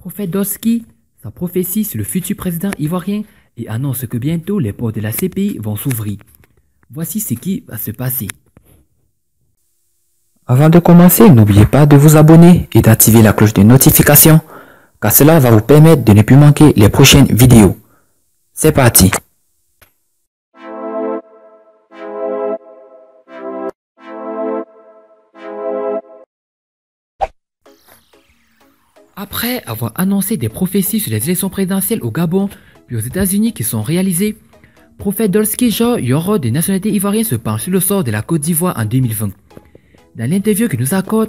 Prophète Dolski, sa prophétie sur le futur président ivoirien et annonce que bientôt les portes de la CPI vont s'ouvrir. Voici ce qui va se passer. Avant de commencer, n'oubliez pas de vous abonner et d'activer la cloche de notification, car cela va vous permettre de ne plus manquer les prochaines vidéos. C'est parti! Après avoir annoncé des prophéties sur les élections présidentielles au Gabon puis aux États-Unis qui sont réalisées, Prophète Dolski Jean Yoro de nationalité ivoirienne se penche sur le sort de la Côte d'Ivoire en 2020. Dans l'interview qu'il nous accorde,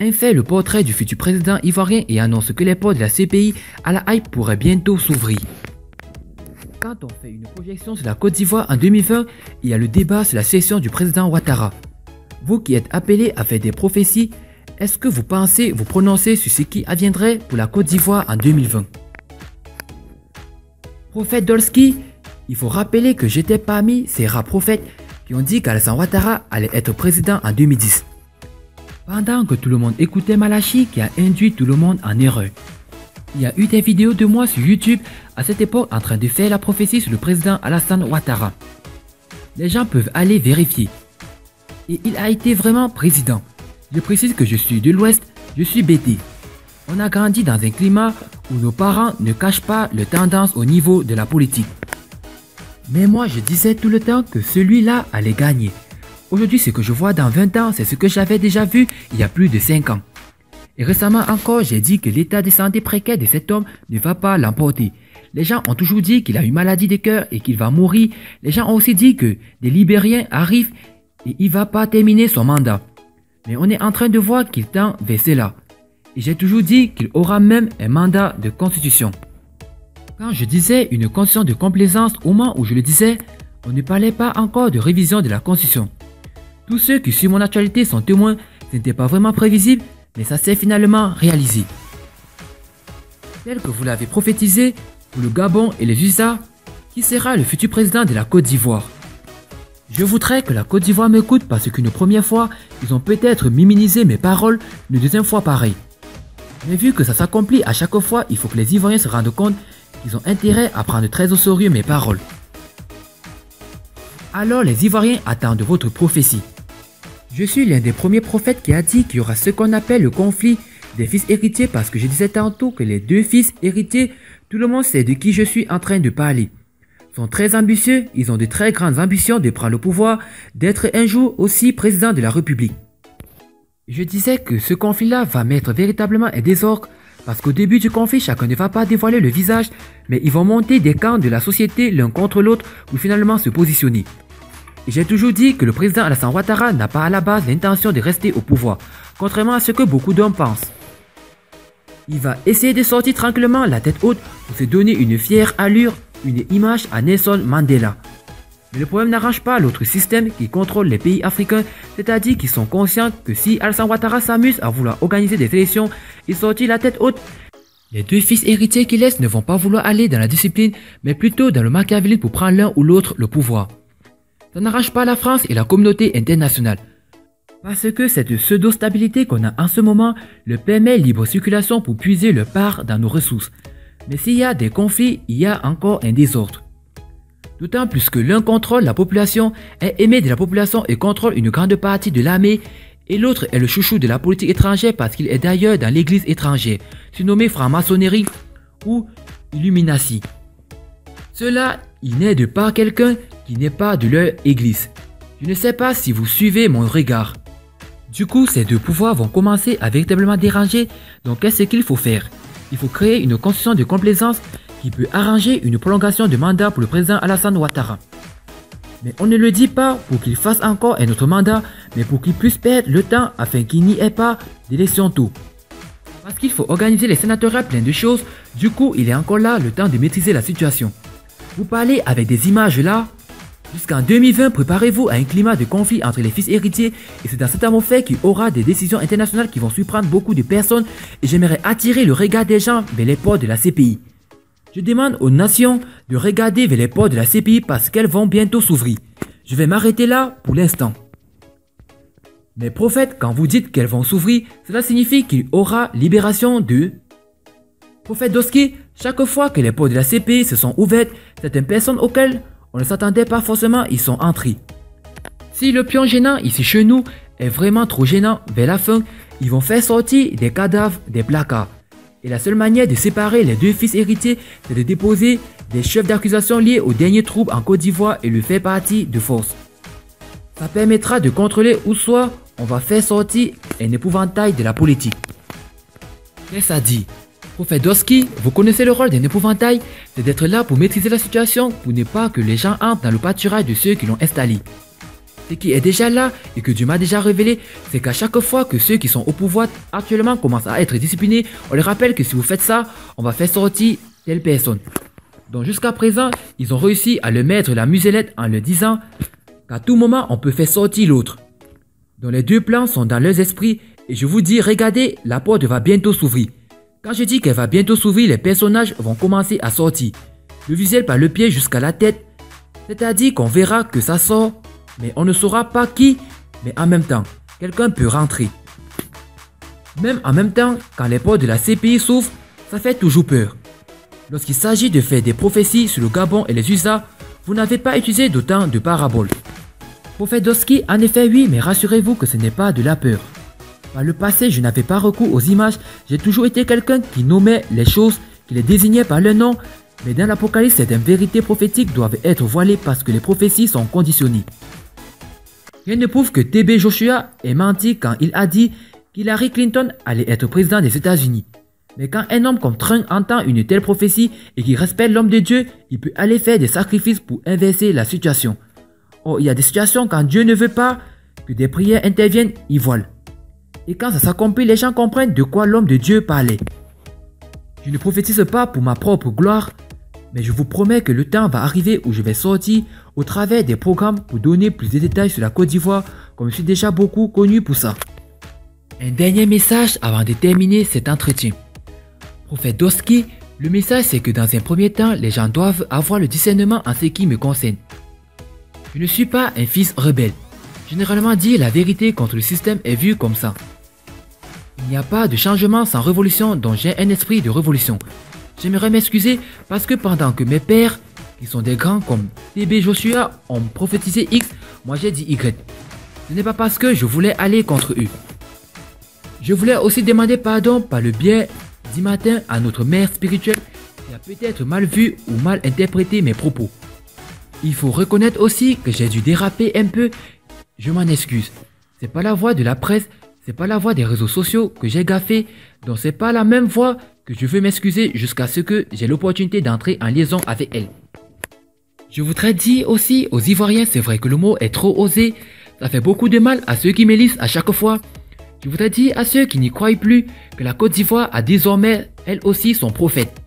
il fait le portrait du futur président ivoirien et annonce que les portes de la CPI à la hype pourraient bientôt s'ouvrir. Quand on fait une projection sur la Côte d'Ivoire en 2020, il y a le débat sur la succession du président Ouattara. Vous qui êtes appelés à faire des prophéties, est-ce que vous pensez vous prononcer sur ce qui adviendrait pour la Côte d'Ivoire en 2020? Prophète Dolski, il faut rappeler que j'étais parmi ces rares prophètes qui ont dit qu'Alassane Ouattara allait être président en 2010. Pendant que tout le monde écoutait Malachi qui a induit tout le monde en erreur. Il y a eu des vidéos de moi sur YouTube à cette époque en train de faire la prophétie sur le président Alassane Ouattara. Les gens peuvent aller vérifier. Et il a été vraiment président. Je précise que je suis de l'Ouest, je suis BT. On a grandi dans un climat où nos parents ne cachent pas leurs tendances au niveau de la politique. Mais moi je disais tout le temps que celui-là allait gagner. Aujourd'hui ce que je vois dans 20 ans, c'est ce que j'avais déjà vu il y a plus de 5 ans. Et récemment encore, j'ai dit que l'état de santé précaire de cet homme ne va pas l'emporter. Les gens ont toujours dit qu'il a une maladie de cœur et qu'il va mourir. Les gens ont aussi dit que des Libériens arrivent et il ne va pas terminer son mandat. Mais on est en train de voir qu'il tend vers cela. Et j'ai toujours dit qu'il aura même un mandat de constitution. Quand je disais une constitution de complaisance, au moment où je le disais, on ne parlait pas encore de révision de la constitution. Tous ceux qui suivent mon actualité sont témoins, ce n'était pas vraiment prévisible, mais ça s'est finalement réalisé. Tel que vous l'avez prophétisé, pour le Gabon et les USA, qui sera le futur président de la Côte d'Ivoire? Je voudrais que la Côte d'Ivoire m'écoute parce qu'une première fois, ils ont peut-être minimisé mes paroles, une deuxième fois pareil. Mais vu que ça s'accomplit à chaque fois, il faut que les Ivoiriens se rendent compte qu'ils ont intérêt à prendre très au sérieux mes paroles. Alors les Ivoiriens attendent votre prophétie. Je suis l'un des premiers prophètes qui a dit qu'il y aura ce qu'on appelle le conflit des fils héritiers parce que je disais tantôt que les deux fils héritiers, tout le monde sait de qui je suis en train de parler. Sont très ambitieux, ils ont de très grandes ambitions de prendre le pouvoir, d'être un jour aussi président de la République. Je disais que ce conflit-là va mettre véritablement un désordre parce qu'au début du conflit, chacun ne va pas dévoiler le visage, mais ils vont monter des camps de la société l'un contre l'autre pour finalement se positionner. Et j'ai toujours dit que le président Alassane Ouattara n'a pas à la base l'intention de rester au pouvoir, contrairement à ce que beaucoup d'hommes pensent. Il va essayer de sortir tranquillement la tête haute pour se donner une fière allure, une image à Nelson Mandela. Mais le problème n'arrange pas l'autre système qui contrôle les pays africains, c'est-à-dire qu'ils sont conscients que si Alassane Ouattara s'amuse à vouloir organiser des élections et sortir la tête haute, les deux fils héritiers qu'il laisse ne vont pas vouloir aller dans la discipline, mais plutôt dans le machiavélisme pour prendre l'un ou l'autre le pouvoir. Ça n'arrange pas la France et la communauté internationale. Parce que cette pseudo-stabilité qu'on a en ce moment le permet libre circulation pour puiser le part dans nos ressources. Mais s'il y a des conflits, il y a encore un désordre. D'autant plus que l'un contrôle la population, est aimé de la population et contrôle une grande partie de l'armée, et l'autre est le chouchou de la politique étrangère parce qu'il est d'ailleurs dans l'église étrangère, surnommée franc-maçonnerie ou Illuminati. Cela, il n'aide pas quelqu'un qui n'est pas de leur église. Je ne sais pas si vous suivez mon regard. Du coup, ces deux pouvoirs vont commencer à véritablement déranger, donc qu'est-ce qu'il faut faire? Il faut créer une constitution de complaisance qui peut arranger une prolongation de mandat pour le président Alassane Ouattara. Mais on ne le dit pas pour qu'il fasse encore un autre mandat, mais pour qu'il puisse perdre le temps afin qu'il n'y ait pas d'élection tôt. Parce qu'il faut organiser les sénatoriales plein de choses, du coup il est encore là le temps de maîtriser la situation. Vous parlez avec des images là. Jusqu'en 2020, préparez-vous à un climat de conflit entre les fils héritiers et c'est dans cet atmosphère qu'il y aura des décisions internationales qui vont surprendre beaucoup de personnes et j'aimerais attirer le regard des gens vers les portes de la CPI. Je demande aux nations de regarder vers les portes de la CPI parce qu'elles vont bientôt s'ouvrir. Je vais m'arrêter là pour l'instant. Mais prophète, quand vous dites qu'elles vont s'ouvrir, cela signifie qu'il y aura libération de... Prophète Doski, chaque fois que les portes de la CPI se sont ouvertes, certaines personnes auxquelles on ne s'attendait pas forcément y sont entrées. Si le pion gênant ici chez nous est vraiment trop gênant, vers la fin, ils vont faire sortir des cadavres des placards. Et la seule manière de séparer les deux fils héritiers, c'est de déposer des chefs d'accusation liés aux derniers troubles en Côte d'Ivoire et le faire partie de force. Ça permettra de contrôler où soit on va faire sortir un épouvantail de la politique. Qu'est-ce à dire? Prophète Doski, vous connaissez le rôle d'un épouvantail, c'est d'être là pour maîtriser la situation, pour ne pas que les gens entrent dans le pâturage de ceux qui l'ont installé. Ce qui est déjà là et que Dieu m'a déjà révélé, c'est qu'à chaque fois que ceux qui sont au pouvoir actuellement commencent à être disciplinés, on les rappelle que si vous faites ça, on va faire sortir telle personne. Donc jusqu'à présent, ils ont réussi à le mettre la muselette en leur disant qu'à tout moment, on peut faire sortir l'autre. Donc les deux plans sont dans leurs esprits et je vous dis, regardez, la porte va bientôt s'ouvrir. Quand je dis qu'elle va bientôt s'ouvrir, les personnages vont commencer à sortir. Le visuel par le pied jusqu'à la tête. C'est-à-dire qu'on verra que ça sort, mais on ne saura pas qui, mais en même temps, quelqu'un peut rentrer. Même en même temps, quand les portes de la CPI s'ouvrent, ça fait toujours peur. Lorsqu'il s'agit de faire des prophéties sur le Gabon et les USA, vous n'avez pas utilisé d'autant de paraboles. Prophète Doski, en effet oui, mais rassurez-vous que ce n'est pas de la peur. Par le passé, je n'avais pas recours aux images, j'ai toujours été quelqu'un qui nommait les choses, qui les désignait par leur nom, mais dans l'Apocalypse, certaines vérités prophétiques doivent être voilées parce que les prophéties sont conditionnées. Rien ne prouve que TB Joshua ait menti quand il a dit qu'Hillary Clinton allait être président des États-Unis. Mais quand un homme comme Trump entend une telle prophétie et qu'il respecte l'homme de Dieu, il peut aller faire des sacrifices pour inverser la situation. Or, il y a des situations quand Dieu ne veut pas que des prières interviennent, il voile. Et quand ça s'accomplit, les gens comprennent de quoi l'homme de Dieu parlait. Je ne prophétise pas pour ma propre gloire, mais je vous promets que le temps va arriver où je vais sortir au travers des programmes pour donner plus de détails sur la Côte d'Ivoire, comme je suis déjà beaucoup connu pour ça. Un dernier message avant de terminer cet entretien. Prophète Doski, le message c'est que dans un premier temps, les gens doivent avoir le discernement en ce qui me concerne. Je ne suis pas un fils rebelle. Généralement dire la vérité contre le système est vu comme ça. Il n'y a pas de changement sans révolution, donc j'ai un esprit de révolution. J'aimerais m'excuser parce que pendant que mes pères, qui sont des grands comme TB Joshua, ont prophétisé X, moi j'ai dit Y. Ce n'est pas parce que je voulais aller contre eux. Je voulais aussi demander pardon par le biais du matin à notre mère spirituelle qui a peut-être mal vu ou mal interprété mes propos. Il faut reconnaître aussi que j'ai dû déraper un peu. Je m'en excuse. C'est pas la voix de la presse, c'est pas la voix des réseaux sociaux que j'ai gaffé, donc c'est pas la même voix que je veux m'excuser jusqu'à ce que j'ai l'opportunité d'entrer en liaison avec elle. Je voudrais dire aussi aux Ivoiriens, c'est vrai que le mot est trop osé, ça fait beaucoup de mal à ceux qui me lisent à chaque fois. Je voudrais dire à ceux qui n'y croient plus que la Côte d'Ivoire a désormais elle aussi son prophète.